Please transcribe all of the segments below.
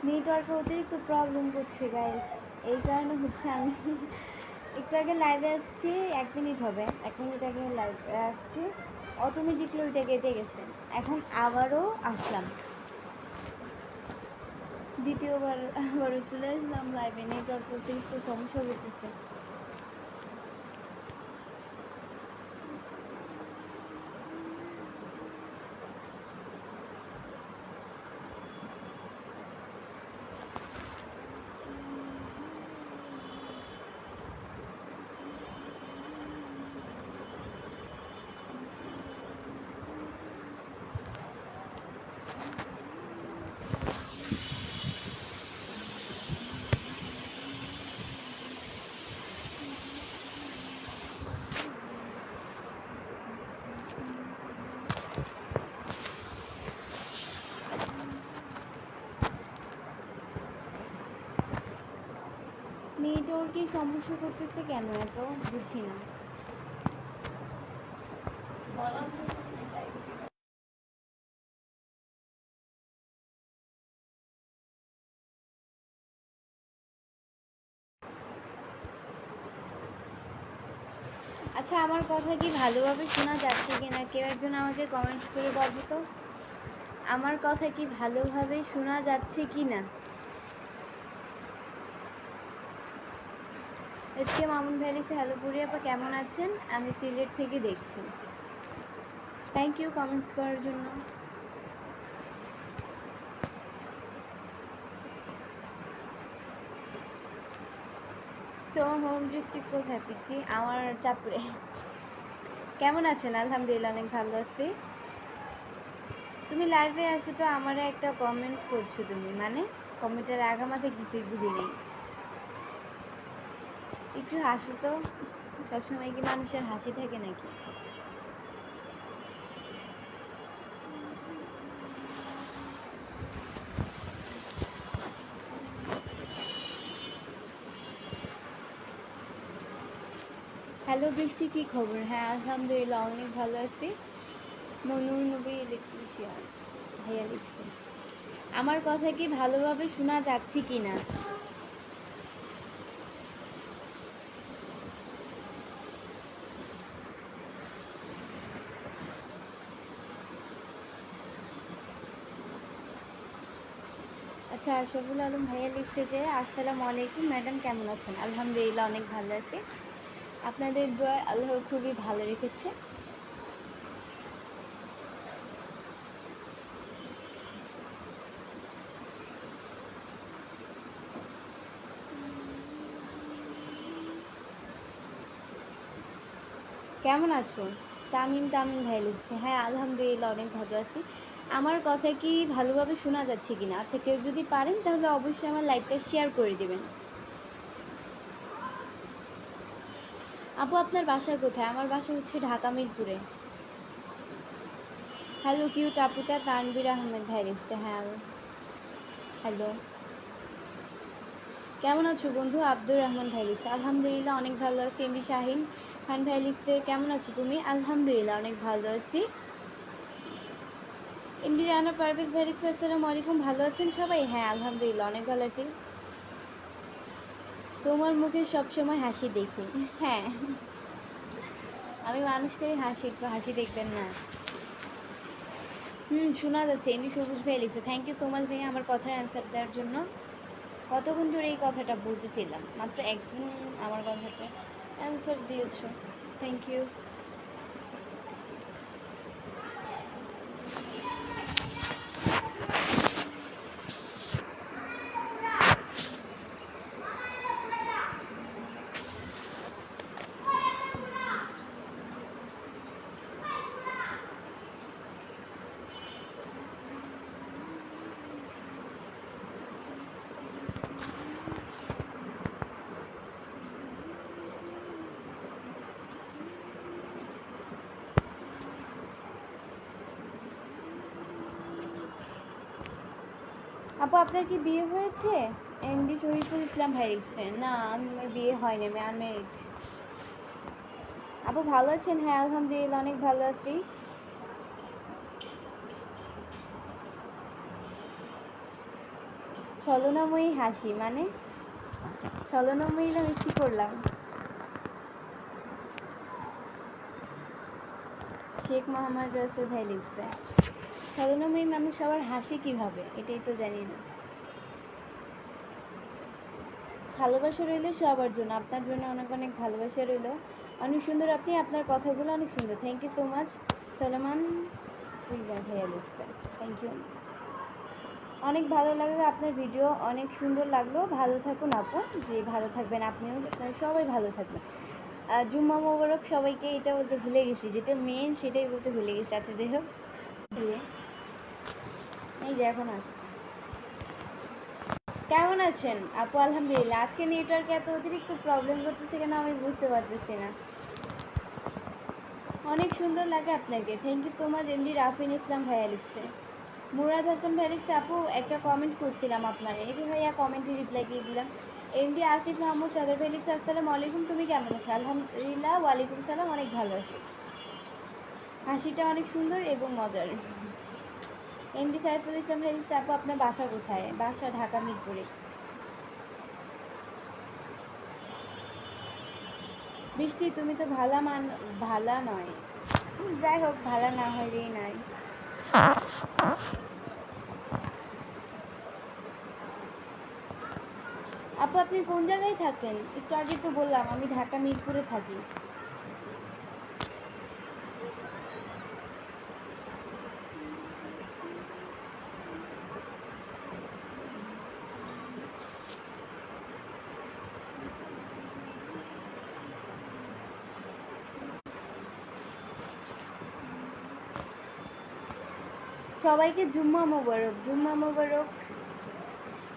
নেটওয়ার্কে অতিরিক্ত প্রবলেম করছে গাইস, এই কারণে হচ্ছে আমি একটু আগে লাইভে আসছি, 1 মিনিট হবে, 1 মিনিট আগে লাইভে আসছি, অটোমেটিকলি ওইটা কেটে গেছে। এখন আবারও আসলাম, দ্বিতীয়বার আবারও চলে আসলাম লাইভে, নেটওয়ার্কে অতিরিক্ত সমস্যা করতেছে। নেটওয়ার্কে সমস্যা করতেছে কেন এত, বুঝি না। আচ্ছা, আমার কথা কি ভালোভাবে শোনা যাচ্ছে কিনা কেউ একজন আমাকে কমেন্টস করে বলবো তো, আমার কথা কি ভালোভাবে শোনা যাচ্ছে কি না। এসকে মামুন ভাই লিখছে, হ্যালো পুরি আপা কেমন আছেন, আমি সিলেট থেকে দেখছি। থ্যাংক ইউ কমেন্টস করার জন্য। তোমার হোম ডিস্ট্রিক্ট কোথায় পিচ্ছি? আমার চাঁদপুরে। কেমন আছেন? আলহামদুলিল্লাহ অনেক ভালো আছি। তুমি লাইভে আসো তো আমারে একটা কমেন্ট করছো তুমি, মানে কমেন্টের আগামাথা কিছুই বুঝি নেই। একটু হাসো তো, সবসময় কি মানুষের হাসি থাকে নাকি? হ্যালো বৃষ্টি, কি খবর? হ্যাঁ আলহামদুলিল্লাহ অনেক ভালো আছি। মনুর নবী ইলেকট্রিশিয়ান ভাইয়া লিখছে, আমার কথা কি ভালোভাবে শোনা যাচ্ছে কি না? আচ্ছা, আশরাফুল আলম ভাইয়া লিখছে যে, আসসালামু আলাইকুম ম্যাডাম, কেমন আছেন? আলহামদুলিল্লাহ অনেক ভালো আছি, আপনাদের দোয়ায় আল্লাহ খুবই ভালো রেখেছে। কেমন আছো? তামিম তামিম ভাই লিখছে, হ্যাঁ আলহামদুলিল্লাহ অনেক ভালো আছি। আমার কথা কি ভালোভাবে শোনা যাচ্ছে কিনা? আচ্ছা, কেউ যদি পারেন তাহলে অবশ্যই আমার লাইভটা শেয়ার করে দেবেন। আপু আপনার বাসা কোথায়? আমার বাসা হচ্ছে ঢাকা মিরপুরে। হ্যালো কিউট আপুটা তানভীর আহমেদ ভাই লিখছে, হ্যাঁ হ্যালো, কেমন আছো বন্ধু? আব্দুর রহমান ভাই লিখছে, আলহামদুলিল্লাহ অনেক ভালো আছি। এমডি শাহিন খান ভাই লিখছে, কেমন আছো তুমি? আলহামদুলিল্লাহ অনেক ভালো আছি। এমডি রানা পারভেজ ভাই লিখছে, আসসালামু আলাইকুম, ভালো আছেন সবাই? হ্যাঁ আলহামদুলিল্লাহ অনেক ভালো আছি। তোমার মুখে সবসময় হাসি দেখি। হ্যাঁ, আমি মানুষটাই হাসি, একটু হাসি দেখবেন না? শোনা যাচ্ছে। এমনি সবুজ ভাই লিখছে, থ্যাংক ইউ সো মাচ ভাই আমার কথার অ্যান্সার দেওয়ার জন্য। কতক্ষণ ধরে এই কথাটা বলতেছিলাম, মাত্র একজন আমার কথাটা অ্যান্সার দিয়েছ, থ্যাংক ইউ। আপু আপনার কি বিয়ে হয়েছে? এমডি শরীফুল ইসলাম ভাই লিখছে, না আমার বিয়ে হয়নি, আমি আনমেরিড। আপু ভালো আছেন? হ্যাঁ আলহামদুলিল্লাহ অনেক ভালো আছি। ছলনাময়ী হাসি মানে ছলনাময়ী আমি কি করলাম? শেখ মোহাম্মদ রাসেল ভাই লিখছে ছলনাময়ী মানুষ আবার হাসি কিভাবে, এটাই তো জানি না। ভালোবাসা রইল সবার জন্য, আপনার জন্য অনেক অনেক ভালোবাসা রইল। অনেক সুন্দর আপনি, আপনার কথাগুলো অনেক সুন্দর। Thank you so much Salman ভাইয়া লিখছে, থ্যাংক ইউ। অনেক ভালো লাগলো আপনার ভিডিও, অনেক সুন্দর লাগলো। ভালো থাকুন আপু, যে ভালো থাকবেন আপনিও, সবাই ভালো থাকবেন। জুম্মা মোবারক সবাইকে, এটা বলতে ভুলে গেছি, যেটা মেন সেটাই বলতে ভুলে গেছি। আচ্ছা যাই হোক, এই যে এখন আসছি। কেমন আছেন আপু? আলহামদুলিল্লাহ। আজকে নেটওয়ার্কে এত অতিরিক্ত প্রবলেম করতেছে কেন আমি বুঝতে পারতেছি না। অনেক সুন্দর লাগে আপনাকে, thank you so much. MD Rafin Islam ভাইয়া লিখছে। মুরাদ হাসান ভাই লিখছে আপু একটা কমেন্ট করছিলাম আপনার, এই যে ভাইয়া কমেন্টে রিপ্লাই দিয়ে দিলাম। এমডি আসিফ মাহমুদ সাদর ভাই লিখছে আসসালামু আলাইকুম, তুমি কেমন আছো? আলহামদুলিল্লাহ, ওয়ালাইকুম সালাম, অনেক ভালো আছি। হাসিটা অনেক সুন্দর এবং মজার। এমডি সাইফুল ইসলাম ভাই লিখছে আপু আপনার বাসা কোথায়? বাসা ঢাকা মিরপুরে। বৃষ্টি তুমি তো ভালা নয়, যাই হোক, ভালা না হইলেই নাই। আপু আপনি কোন জায়গায় থাকেন? একটু আগে তো বললাম আমি ঢাকা মিরপুরে থাকি। সবাইকে জুম্মা মোবারক, জুম্মা মোবারক।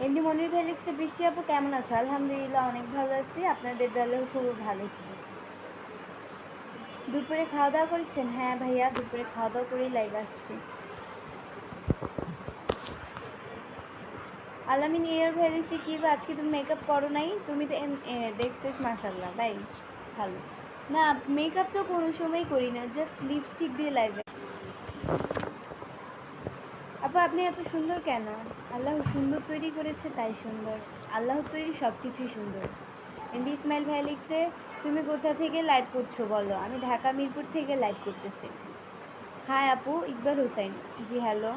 এমনি মনির ভাই লিখছে বৃষ্টি আপু কেমন আছো? আলহামদুলিল্লাহ, অনেক ভালো আছি, আপনাদের দলেও খুব ভালো হচ্ছে। দুপুরে খাওয়া দাওয়া করেছেন? হ্যাঁ ভাইয়া, দুপুরে খাওয়া দাওয়া করেই লাইভ আসছি। আলামিন ইয়ার ভাই লিখছে কি গো আজকে তুমি মেকআপ করো নাই? তুমি তো দেখছিস মাশাআল্লাহ তাই ভালো। না, মেকআপ তো কোনো সময় করি না, জাস্ট লিপস্টিক দিয়ে লাইভ। আপু আপনি এত সুন্দর কেন? আল্লাহ সুন্দর তৈরি করেছে তাই সুন্দর, আল্লাহর তৈরি সব কিছুই সুন্দর। এমবি ইসমাইল ভাই লিখছে তুমি কোথা থেকে লাইভ করছো বলো? আমি ঢাকা মিরপুর থেকে লাইভ করতেছি। হাই আপু, ইকবাল হুসাইন। জি হ্যালো।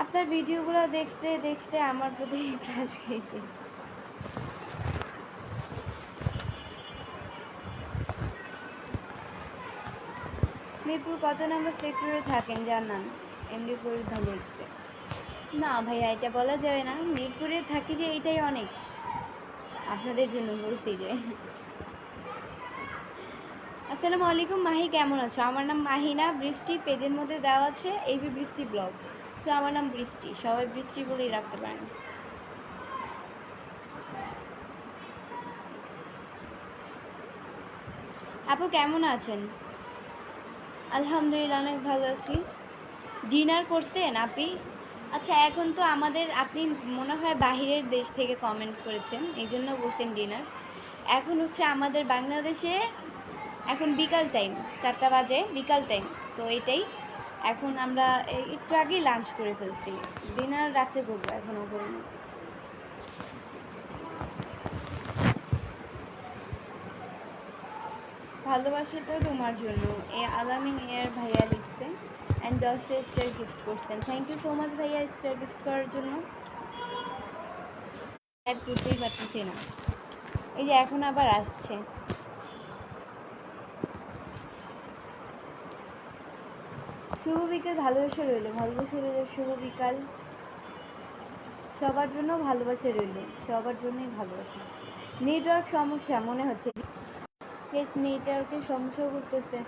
আপনার ভিডিওগুলো দেখতে দেখতে আমার প্রতি ক্রাশ খেয়েছে। মিরপুর কত নম্বর সেক্টরে থাকেন জানান? এমডি কোয়েল ভাই লিখছে না ভাইয়া এটা বলা যাবে না, মিরপুরে থাকি যে এটাই অনেক, আপনাদের জন্য বলছি যে। আসসালামু আলাইকুম মাহি, কেমন আছো? আমার নাম মাহিনা, বৃষ্টি পেজের মধ্যে দেওয়া আছে এবি বৃষ্টি ব্লগ, তো আমার নাম বৃষ্টি, সবাই বৃষ্টি বলেই রাখতে পারেন। আপু কেমন আছেন? আলহামদুলিল্লাহ, অনেক ভালো আছি। ডিনার করছেন আপনি? আচ্ছা এখন তো আমাদের, আপনি মনে হয় বাহিরের দেশ থেকে কমেন্ট করেছেন এই জন্য বলছেন ডিনার। এখন হচ্ছে আমাদের বাংলাদেশে এখন বিকাল টাইম, 4টা বাজে, বিকাল টাইম, তো এটাই। এখন আমরা একটু আগেই লাঞ্চ করে ফেলছি, ডিনার রাত্রে করবো, এখনও করিনি। ভালোবাসাটা তোমার জন্য, এ আলামিন এয়ার ভাইয়া লিখছে অ্যান্ড 10টা স্টার গিফট করছেন, থ্যাংক ইউ সো মাচ ভাইয়া স্টার গিফট করার জন্য। অ্যাড করতেই পারতেছি না, এই যে এখন আবার আসছে। শুভ বিকাল, ভালোবাসা রইল, ভালোবাসা রইল, শুভ বিকাল সবার জন্য, ভালোবাসা রইল সবার জন্যই, ভালোবাসা। নেটওয়ার্ক সমস্যা মনে হচ্ছে, প্লিজ নেটওয়ার্কের সমস্যা করতেছে।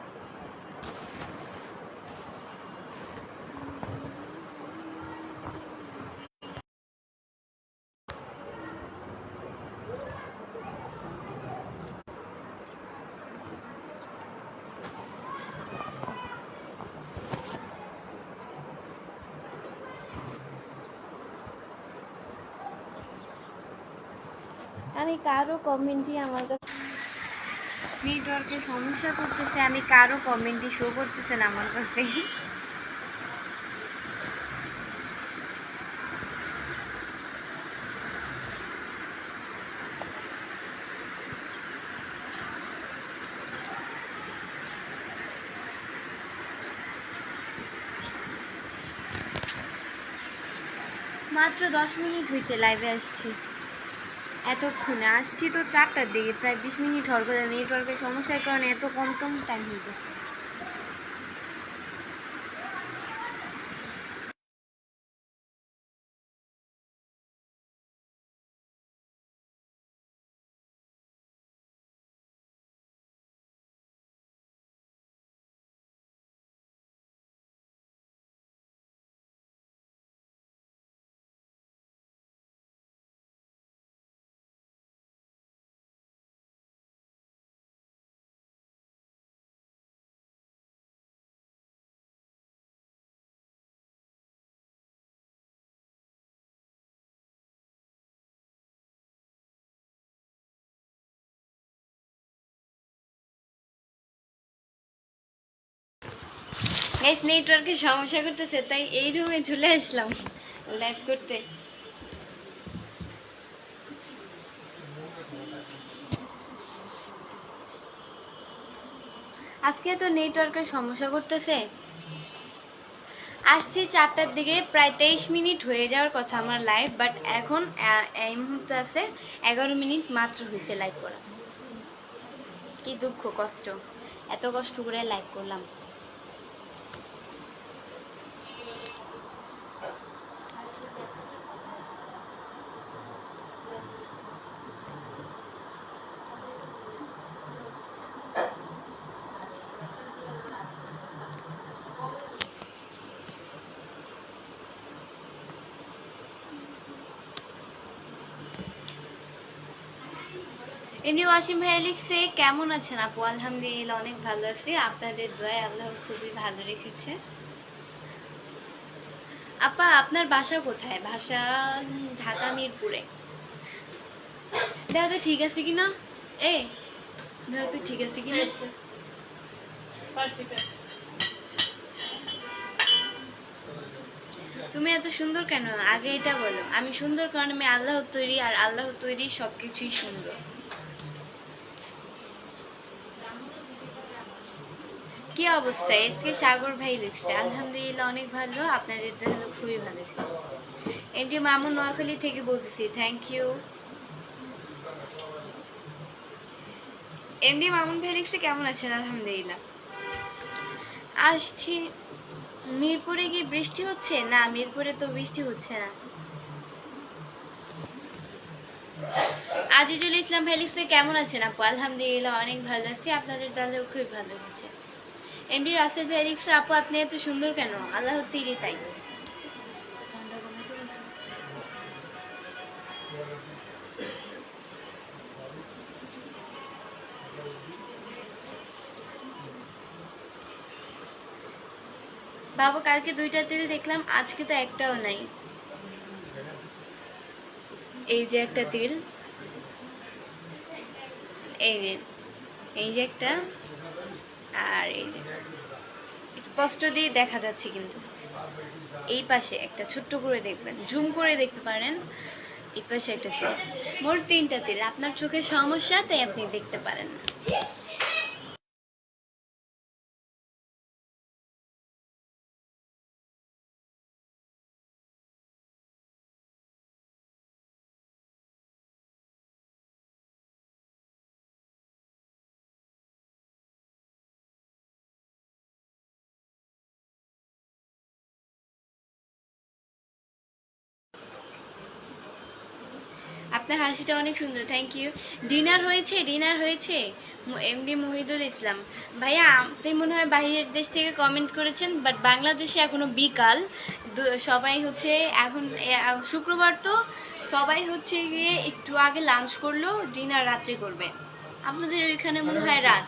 আমি কারো কমেন্টই আমার কাছে, নেটওয়ার্কের সমস্যা করতেছে, আমি কারো কমেন্টই শো করতেছে না আমার কাছে। মাত্র 10 মিনিট হয়েছে লাইভে আসছি, এতক্ষণে আসছি তো 4টার দিকে, প্রায় 20 মিনিট হওয়ার কথা। নেটওয়ার্কের সমস্যার কারণে এত কম টাইম হয়েছে। গাইস নেটওয়ার্কের সমস্যা করতেছে, তাই এই রুমে চলে আসলাম লাইভ করতে। আজকে তো নেটওয়ার্কের সমস্যা করতেছে। আসছি 4টার দিকে, প্রায় 23 মিনিট হয়ে যাওয়ার কথা আমার লাইভ, বাট এখন এই মুহূর্তে আছে 11 মিনিট মাত্র হয়েছে লাইভ করা। কি দুঃখ কষ্ট, এত কষ্ট করে লাইভ করলাম। এমনি ওয়াসিম ভাইয়া লিখছে, কেমন আছেন আপু? আলহামদুলিল্লাহ অনেক ভালো আছি, আপনাদের দোয়ায় আল্লাহ খুবই ভালো রেখেছে। আপা আপনার বাসা কোথায়? বাসা ঢাকা মিরপুরে। দেখো তো ঠিক আছে কিনা, এ দেখো তো ঠিক আছে কিনা। তুমি এত সুন্দর কেন? আগে এটা বলো। আমি সুন্দর কারণ আমি আল্লাহর তৈরি, আর আল্লাহর তৈরি সবকিছুই সুন্দর। কি অবস্থা? এসকে সাগর ভাই লিখছে, আলহামদুলিল্লাহ অনেক ভালো, আপনাদের তো হলো খুবই ভালো। এমডি মামুন নোয়াখালী থেকে বলতেছি, থ্যাংক ইউ। এমডি মামুন ভাই লিখছে, কেমন আছেন? আলহামদুলিল্লাহ। আসছি। মিরপুরে কি বৃষ্টি হচ্ছে? না, মিরপুরে তো বৃষ্টি হচ্ছে না। আজিজুল ইসলাম ভাই লিখছে, কেমন আছেন আপু? আলহামদুলিল্লাহ অনেক ভালো আছি, আপনাদের দলেও খুব ভালো হয়েছে। এমডি রাসেল ভাই লিখছে, আপু আপনি এত সুন্দর কেন? আল্লাহর তিরি তাই। বাবু কালকে 2টা তেল দেখলাম, আজকে তো একটাও নাই। এই যে একটা তিল, এই যে এই যে একটা, আর এই যে স্পষ্ট দিয়ে দেখা যাচ্ছে, কিন্তু এই পাশে একটা ছোট্ট করে দেখবেন, জুম করে দেখতে পারেন। এই পাশে একটা তিল, মোট 3টা তিল। আপনার চোখের সমস্যা, তাই আপনি দেখতে পারেন না। আপনার হাসিটা অনেক সুন্দর, থ্যাংক ইউ। ডিনার হয়েছে? ডিনার হয়েছে। এমডি মহিদুল ইসলাম ভাইয়া, আপনি মনে হয় বাইরের দেশ থেকে কমেন্ট করেছেন, বাট বাংলাদেশে এখনো বিকাল। সবাই হচ্ছে এখন শুক্রবার তো সবাই হচ্ছে গিয়ে একটু আগে লাঞ্চ করলো, ডিনার রাত্রে করবে। আপনাদের ওইখানে মনে হয় রাত।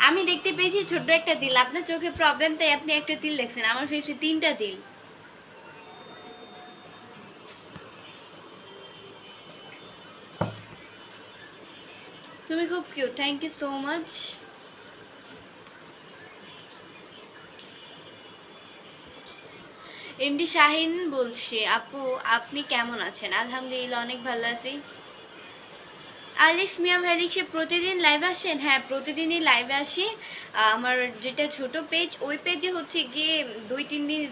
আমি দেখতে পেয়েছি ছোট্ট একটা তিল, আপনার চোখে প্রবলেম তাই আপনি একটা তিল দেখছেন, আমার ফেসে 3টা তিল। তুমি খুব cute, thank you so much. MD Shahin বলছি, আপু আপনি কেমন আছেন? আলহামদুলিল্লাহ অনেক ভালো আছি। আলিফ মিয়া ভ্যালিক্সে প্রতিদিন লাইভ আসেন? হ্যাঁ, প্রতিদিনই লাইভে আসি। আমার যেটা ছোট পেজ, ওই পেজে হচ্ছে গিয়ে 2-3 দিন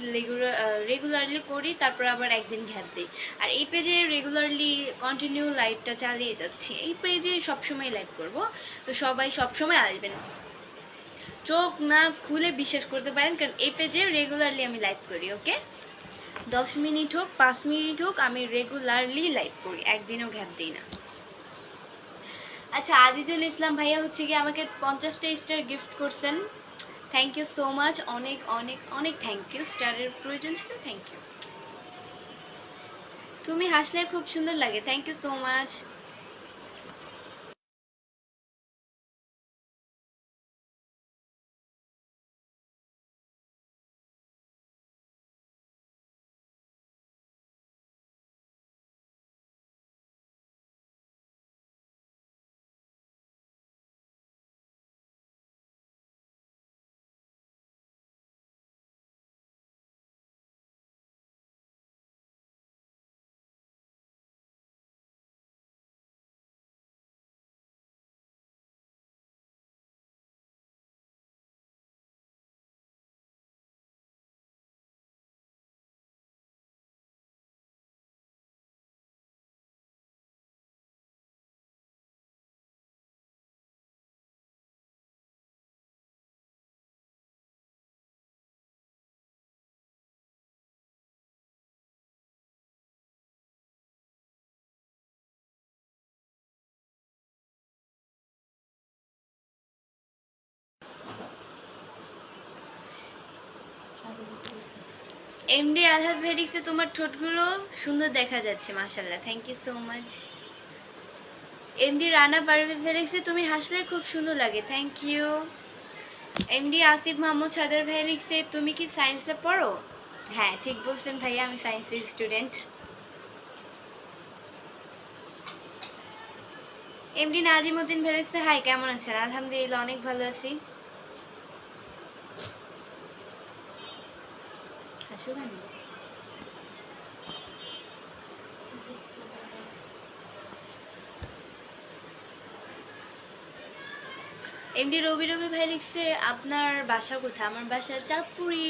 রেগুলারলি করি, তারপর আবার একদিন গ্যাপ দিই। আর এই পেজে রেগুলারলি কন্টিনিউ লাইভটা চালিয়ে যাচ্ছি। এই পেজে সবসময় লাইভ করব, তো সবাই সবসময় আসবেন, চোখ না খুলে বিশ্বাস করতে পারেন, কারণ এই পেজে রেগুলারলি আমি লাইভ করি। ওকে, 10 মিনিট হোক 5 মিনিট হোক, আমি রেগুলারলি লাইভ করি, একদিনও গ্যাপ দিই না। আচ্ছা, আজিজুল ইসলাম ভাইয়া হচ্ছে কি আমাকে 50টা স্টার গিফট করছেন। থ্যাংক ইউ সো মাচ, অনেক অনেক অনেক থ্যাংক ইউ। স্টারের প্রয়োজন ছিল, থ্যাংক ইউ। তুমি হাসলে খুব সুন্দর লাগে, thank you so much. MD Alhad ভেরিক্সে তোমার ঠোঁটগুলো সুন্দর দেখা যাচ্ছে, মাশাআল্লাহ, thank you so much. MD Rana Parvez ভেরিক্সে তুমি হাসলে খুব সুন্দর লাগে, thank you. MD Asif Mahmud সাদার ভাই লিখছে, তুমি কি সায়েন্সে পড়ো? হ্যাঁ, ঠিক বলছেন ভাইয়া, আমি সায়েন্সের স্টুডেন্ট। এমডি নাজিমউদ্দিন ভাই লিখছে, হাই কেমন আছেন? আলহামদুলিল্লাহ অনেক ভালো আছি। হাসো কেন? এমডি রবি রবি ভাই লিখছে, আপনার বাসা কোথায়? আমার বাসা চাঁদপুরি।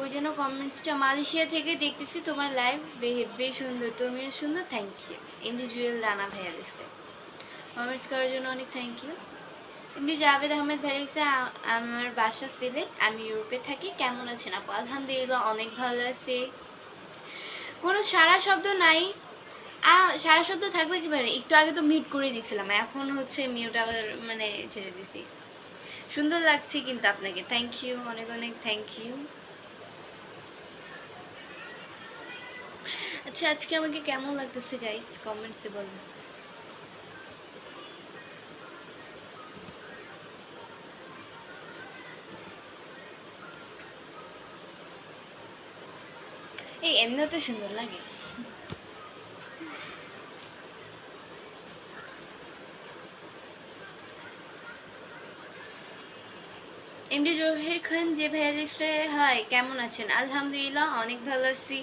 ওই জন্য কমেন্টসটা, মালয়েশিয়া থেকে দেখতেছি তোমার লাইভ, বেশ সুন্দর, তুমিও সুন্দর, thank you. MD Jewel Rana ভাইয়া লিখছে, কমেন্টস করার জন্য অনেক thank you. MD Javed Ahmed ভাই লিখছে, আমার বাসা সিলেট, আমি ইউরোপে থাকি, কেমন আছেন আপু? আলহামদুলিল্লাহ অনেক ভালো আছি। কোনো সারা শব্দ নাই। সারা শব্দ থাকবে কিভাবে? একটু আগে তো মিউট করে দিয়েছিলাম, এখন হচ্ছে মিউট আবার মানে ছেড়ে দিছি। সুন্দর লাগছে কিন্তু আপনাকে, থ্যাংক ইউ, অনেক অনেক থ্যাংক ইউ। আচ্ছা, আজকে আমাকে কেমন লাগতেছে গাইস, কমেন্টসে বলুন। এই এমনিও তো সুন্দর লাগে। এমডি জহির খান যে ভাইয়া লিখছে, হাই কেমন আছেন? আলহামদুলিল্লাহ অনেক ভালো আছি।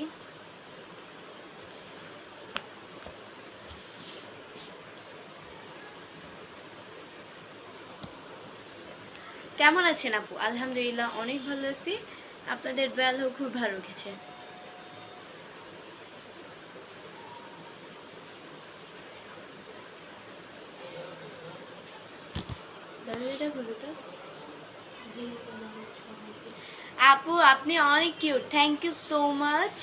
কেমন আছেন আপু? আলহামদুলিল্লাহ অনেক ভালো আছি, আপনাদের দয়ালু খুব ভালো রেখেছে। দরজাটা খুলো তো। আপু আপনি অনেক cute, thank you so much.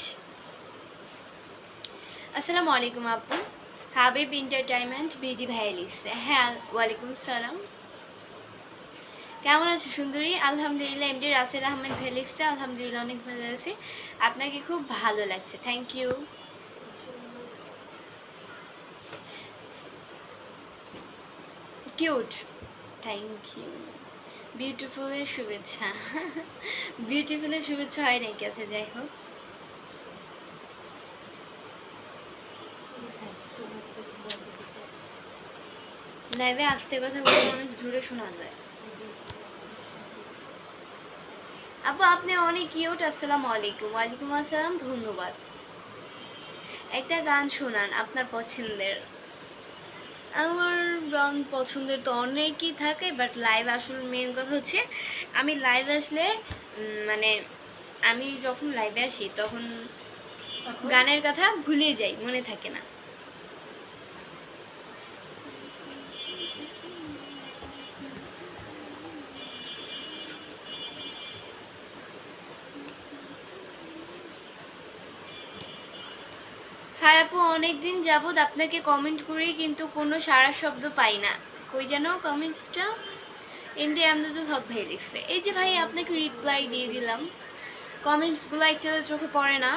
আসসালামু আলাইকুম আপু। হাবিব এন্টারটেইনমেন্ট বিজি ভাই লিখছে, হ্যাঁ ওয়ালাইকুম সালাম। কেমন আছো সুন্দরী? আলহামদুলিল্লাহ। এমডি রাসেল আহমেদ ভাই লিখছে, আলহামদুলিল্লাহ অনেক ভালো আছি, আপনাকে খুব ভালো লাগছে, thank you. Cute, thank you. বিউটিফুলের শুভেচ্ছা। বিউটিফুলের শুভেচ্ছা হয় নাকি? আছে, যাই হোক। লাইভে আস্তে কথা বলে অনেক জোরে শোনা যায়। আপু আপনি অনেক কিউট। আসসালামু আলাইকুম। ওয়ালাইকুম আসসালাম, ধন্যবাদ। একটা গান শোনান আপনার পছন্দের। আমার গান পছন্দের তো অনেকই থাকে, বাট লাইভ আসলে মেন কথা হচ্ছে আমি লাইভ আসলে মানে আমি যখন লাইভে আসি তখন গানের কথা ভুলে যাই, মনে থাকে না। হ্যাঁ আপু, অনেকদিন যাবৎ আপনাকে কমেন্ট করি কিন্তু কোনো সারা শব্দ পাই না। কই যেন কমেন্টসটা? এমডি আমদাদুল হক ভাই লিখছে। এই যে ভাই আপনাকে রিপ্লাই দিয়ে দিলাম। কমেন্টসগুলো অ্যাকচুয়ালি চোখে পড়ে না।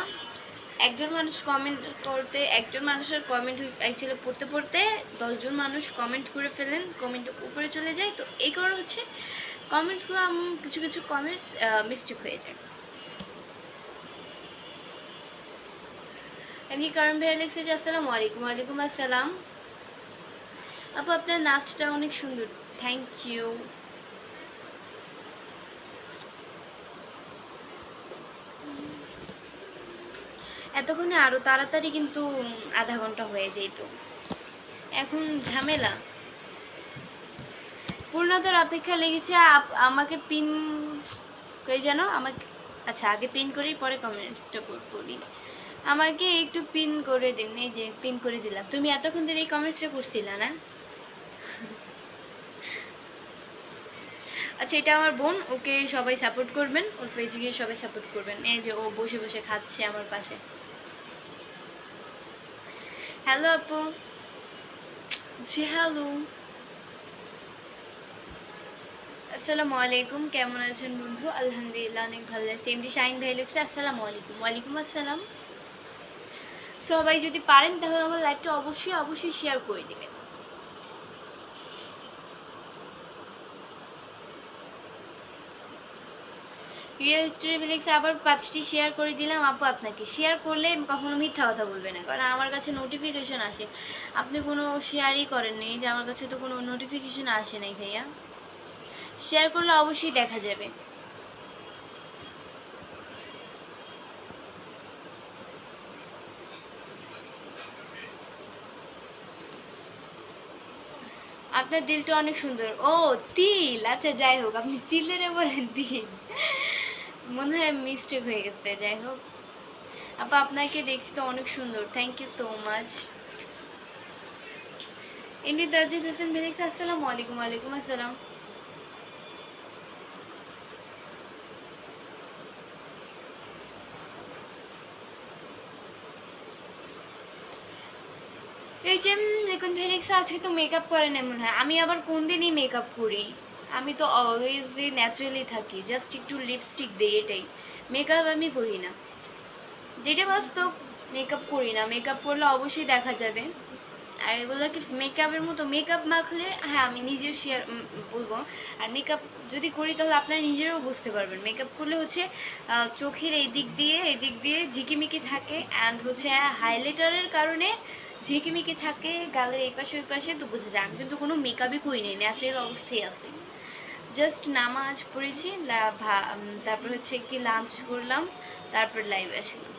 একজন মানুষ কমেন্ট করতে, একজন মানুষের কমেন্ট অ্যাকচুয়ালি পড়তে পড়তে 10জন মানুষ কমেন্ট করে ফেলেন, কমেন্ট উপরে চলে যায়। তো এই কারণে হচ্ছে কমেন্টসগুলো কিছু কিছু কমেন্টস মিস্টেক হয়ে যায়। এমনি কারণ ভাই লিখছে যে আসসালামু আলাইকুম। ওয়ালাইকুম আসসালাম। আপু আপনার নাচটা অনেক সুন্দর, থ্যাংক ইউ। এতক্ষণে আরো তাড়াতাড়ি কিন্তু আধা ঘন্টা হয়ে যেত, এখন ঝামেলা। পূর্ণতার অপেক্ষা লেগেছে। আমাকে পিন কে যেন আমাকে, আচ্ছা আগে পিন করি পরে কমেন্টসটা পড়ি। আমাকে একটু পিন করে দিন। এই যে পিন করে দিলাম। তুমি এতক্ষণ ধরে এই কমেন্টসটা পড়ছিলা না? আচ্ছা এটা আমার বোন, ওকে সবাই সাপোর্ট করবেন, ওর পেজে গিয়ে সবাই সাপোর্ট করবেন। এই যে ও বসে বসে খাচ্ছে আমার পাশে। হ্যালো আপু। জি হ্যালো। আসসালামু আলাইকুম, কেমন আছেন বন্ধু? আলহামদুলিল্লাহ অনেক ভালো আছি। এমডি শাহিন ভাই লিখছে আসসালামু আলাইকুম। ওয়ালাইকুম আসসালাম। সবাই যদি পারেন তাহলে আমার লাইভটা অবশ্যই অবশ্যই শেয়ার করে দেবেন। রিয়েল স্টোরি লিখছে আবার 5টি শেয়ার করে দিলাম। আপু আপনাকে শেয়ার করলে কখনো মিথ্যা কথা বলবে না, কারণ আমার কাছে নোটিফিকেশন আসে। আপনি কোনো শেয়ারই করেননি, যে আমার কাছে তো কোনো নোটিফিকেশন আসে নাই ভাইয়া। শেয়ার করলে অবশ্যই দেখা যাবে। আপনার দিলটা অনেক সুন্দর। ও তিল, আচ্ছা যাই হোক, আপনি তিলের বলেন তিল, মনে হয় মিস্টেক হয়ে গেছে। যাই হোক আপা আপনাকে দেখতে অনেক সুন্দর, থ্যাংক ইউ সো মাচ। এমনি দার্জিদ হাসান ভেলিক্স আসসালামু আলাইকুম। ওয়ালাইকুম আসসালাম। এই যে দেখুন ফেলিক্স আজকে তো মেকআপ করে না মনে হয়। আমি আবার কোন দিনই মেকআপ করি? আমি তো অলওয়েজই ন্যাচারালি থাকি, জাস্ট একটু লিপস্টিক দিই, এটাই। মেকআপ আমি করি না, যেটা বাস্তব। মেকআপ করি না, মেকআপ করলে অবশ্যই দেখা যাবে। আর এগুলোকে মেকআপের মতো, মেকআপ মাখলে হ্যাঁ আমি নিজেও শেয়ার বলবো। আর মেকআপ যদি করি তাহলে আপনারা নিজেরাও বুঝতে পারবেন। মেকআপ করলে হচ্ছে চোখের এই দিক দিয়ে ঝিকিমিকি থাকে, অ্যান্ড হচ্ছে হাইলাইটারের কারণে ঝিকিমিকি থাকে গালের এই পাশে ওই পাশে, তো বোঝা যায়। আমি কিন্তু কোনো মেকআপই করি নি, ন্যাচারাল অবস্থায় আছে। জাস্ট নামাজ পড়েছি, তারপর হচ্ছে কি লাঞ্চ করলাম, তারপর লাইভ আসলাম।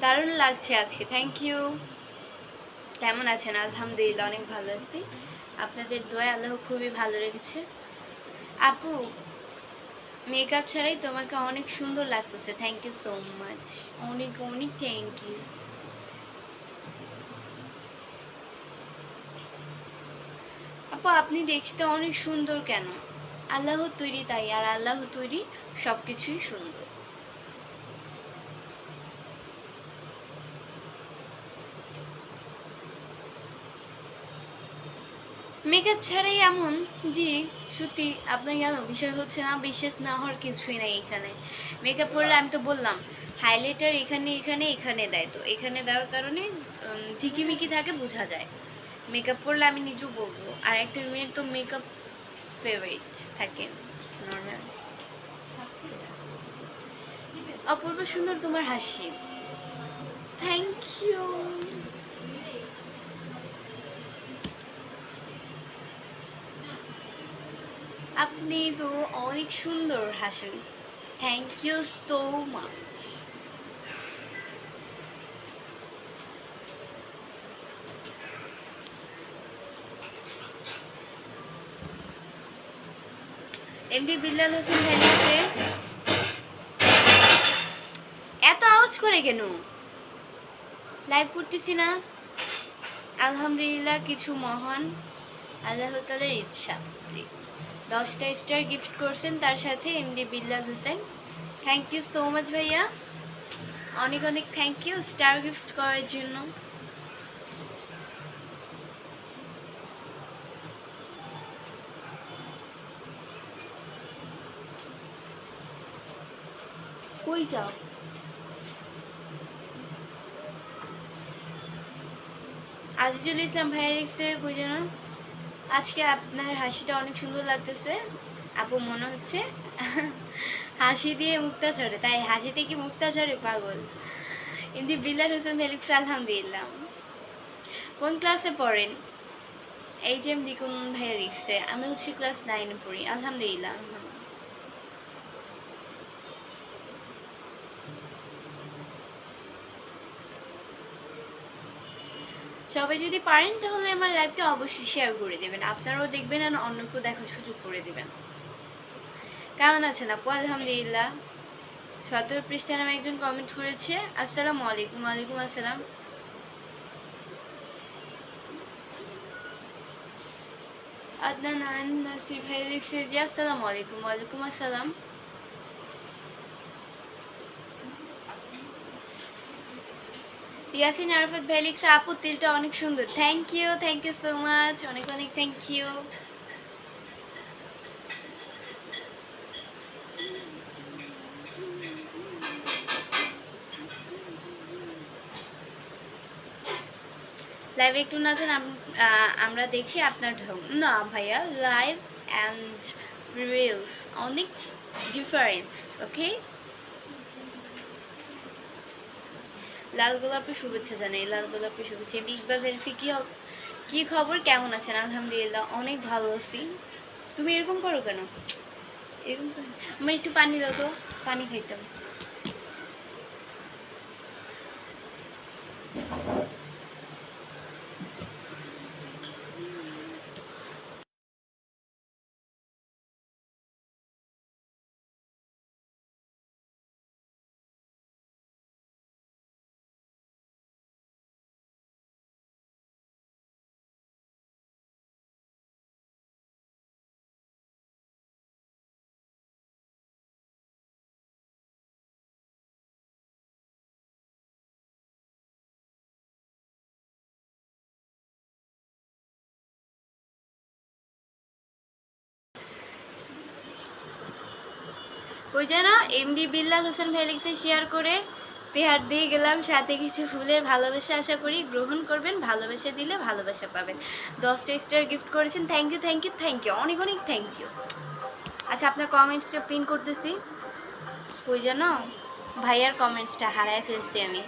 দারুণ লাগছে আজকে, থ্যাংক ইউ। কেমন আছেন? আলহামদুলিল্লাহ অনেক ভালো আছি। আপনাদের দোয়া আল্লাহ খুবই ভালো রেখেছে। আপু মেকআপ ছাড়াই তোমাকে অনেক সুন্দর লাগতেছে, থ্যাংক ইউ সো মাচ। অনেক অনেক থ্যাংক ইউ। আপু আপনি দেখতে অনেক সুন্দর কেন? আল্লাহ তৈরি তাই, আর আল্লাহ তৈরি সব কিছুই সুন্দর। মেকআপ ছাড়াই এমন, জি সত্যি আপনার কেন বিষয় হচ্ছে না, বিশ্বাস না হওয়ার কিছুই নাই এখানে। মেকআপ করলে আমি তো বললাম হাইলাইটার এখানে এখানে এখানে দেয়, তো এখানে দেওয়ার কারণে ঝিকিমিকি থাকে, বোঝা যায়। মেকআপ করলে আমি নিজেও বলবো, আর একটা মেয়ের তো মেকআপ ফেভারিট থাকে নর্মাল। অপূর্ব সুন্দর তোমার হাসি, থ্যাংক ইউ। আপনি তো অনেক সুন্দর হাসেন, thank you so much. MD Billal Hossain ভ্যালিতে এত আওয়াজ করে কেন? লাইভ করতেছি না। আলহামদুলিল্লাহ, কিছু মহান আল্লাহ তাআলার ইচ্ছা। 10টা স্টার গিফট করছেন, তার সাথে MD Billal Hossain, thank you so much ভাইয়া, অনেক অনেক থ্যাংক ইউ স্টার গিফট করার জন্য। কই যাও? আজিজুল ইসলাম ভাইয়া লিখছে কই যেন, আজকে আপনার হাসিটা অনেক সুন্দর লাগতেছে আপু, মনে হচ্ছে হাসি দিয়ে মুক্তা ঝরে, তাই হাসিতে কি মুক্তা ঝরে পাগল। ইন্দি বিল্লাল হোসেন ভাইয়া লিখছে আলহামদুলিল্লাহ। কোন ক্লাসে পড়েন? এই যে দিকুন ভাইয়া লিখছে আমি হচ্ছে ক্লাস 9-এ পড়ি, আলহামদুলিল্লাহ। সবাই যদি পারেন তাহলে আমার লাইভটা অবশ্যই শেয়ার করে দেবেন, আপনারাও দেখবেন আর অন্যকেও দেখার সুযোগ করে দেবেন। কেমন আছেন আপু? আলহামদুলিল্লাহ। 17 পৃষ্ঠা নামে একজন কমেন্ট করেছে, আসসালামু আলাইকুম। ওয়ালাইকুম আসসালাম। আদনান নাসির ভাই লিখছে যে আসসালামু আলাইকুম। ওয়ালাইকুম আসসালাম। ইয়াসিন আরাফাত ভাই লিখছে আপু তিলটা অনেক সুন্দর, থ্যাংক ইউ সো মাচ, অনেক অনেক থ্যাংক ইউ। লাইভ একটু নাচেন, আমরা দেখি আপনার ঢং। না ভাইয়া, লাইভ অ্যান্ড রিলস অনেক ডিফারেন্স, ওকে। লাল গোলাপের শুভেচ্ছা জানাই, লাল গোলাপের শুভেচ্ছা। ইকবাল ভেলসি কি খবর, কেমন আছেন? আলহামদুলিল্লাহ অনেক ভালো আছি। তুমি এরকম করো কেন? এরকম আমি একটু পানি দাও তো, পানি খাইতাম। ওই যেন এমডি বিল্লাল হোসেন ভাই লিখছে শেয়ার করে পেহার দিয়ে গেলাম, সাথে কিছু ফুলের ভালোবাসা, আশা করি গ্রহণ করবেন, ভালোবাসা দিলে ভালোবাসা পাবেন। 10টা স্টার গিফট করেছেন, thank you thank you thank you, অনেক অনেক থ্যাংক ইউ। আচ্ছা আপনার কমেন্টসটা প্রিন্ট করতেছি। ওই যেন ভাইয়ার কমেন্টসটা হারায় ফেলছি আমি,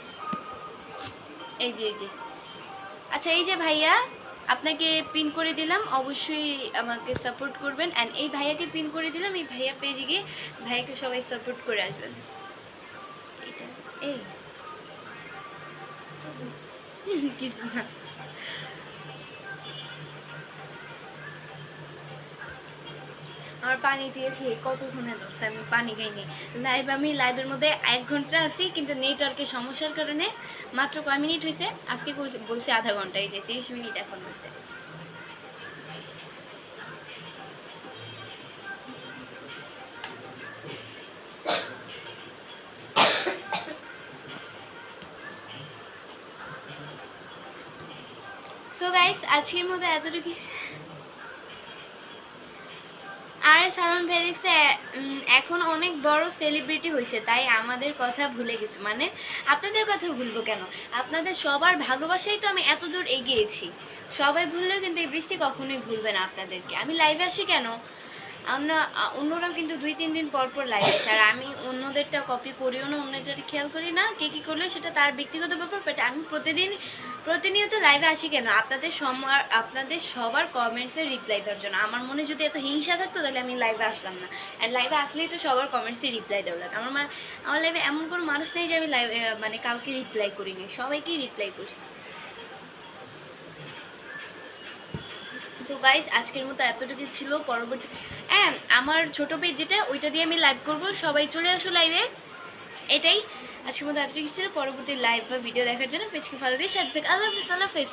এই যে এই যে। আচ্ছা এই যে ভাইয়া, আপনাকে পিন করে দিলাম, অবশ্যই আমাকে সাপোর্ট করবেন। অ্যান্ড এই ভাইয়াকে পিন করে দিলাম, এই ভাইয়ার পেজে গিয়ে ভাইয়াকে সবাই সাপোর্ট করে আসবেন। এটা এই কিছু না। আমার পানি দিয়েছি কতক্ষণে ধরছে, আমি পানি খাইনি। আমি লাইভের মধ্যে 1 ঘন্টা আছি, কিন্তু নেটওয়ার্কের সমস্যার কারণে মাত্র কয় মিনিট হয়েছে, আজকে বলছি আধা ঘন্টা, এই যে 30 মিনিট এখন হয়েছে। সো গাইস আজকের মতো এতটুকু। গাইস সালমান ফেলিক্স এখন অনেক বড় সেলিব্রিটি হয়েছে, তাই আমাদের কথা ভুলে গেছে। মানে আপনাদের কথা ভুলবো কেন? আপনাদের সবার ভালোবাসাই তো আমি এত দূর এগিয়েছি। সবাই ভুললেও কিন্তু এই বৃষ্টি কখনোই ভুলবে না আপনাদেরকে। আমি লাইভে আসি কেন? আমরা অন্যরাও কিন্তু 2-3 দিন পর পর লাইভ আসে, আর আমি অন্যদেরটা কপি করিও না, অন্যদের খেয়াল করি না। কে কী করলো সেটা তার ব্যক্তিগত ব্যাপার, বাট আমি প্রতিনিয়ত লাইভে আসি কেন? আপনাদের সবার কমেন্টসের রিপ্লাই দেওয়ার জন্য। আমার মনে যদি এত হিংসা থাকতো তাহলে আমি লাইভে আসলাম না। অ্যান্ড লাইভে আসলেই তো সবার কমেন্টসে রিপ্লাই দেওয়া লাগে। আমার লাইভে এমন কোনো মানুষ নেই যে আমি লাইভে মানে কাউকে রিপ্লাই করিনি, সবাইকেই রিপ্লাই করছি। তো গাইজ আজকের মতো এতটুকু ছিল। পরবর্তী আমার ছোটো পেজ যেটা, ওইটা দিয়ে আমি লাইভ করব, সবাই চলে আসো লাইভে। এটাই আজকের মতো এতটুকু ছিল। পরবর্তী লাইভ বা ভিডিও দেখার জন্য পেজকে ফলো দিয়ে সাথে থাক। আল্লাহ হাফেজ।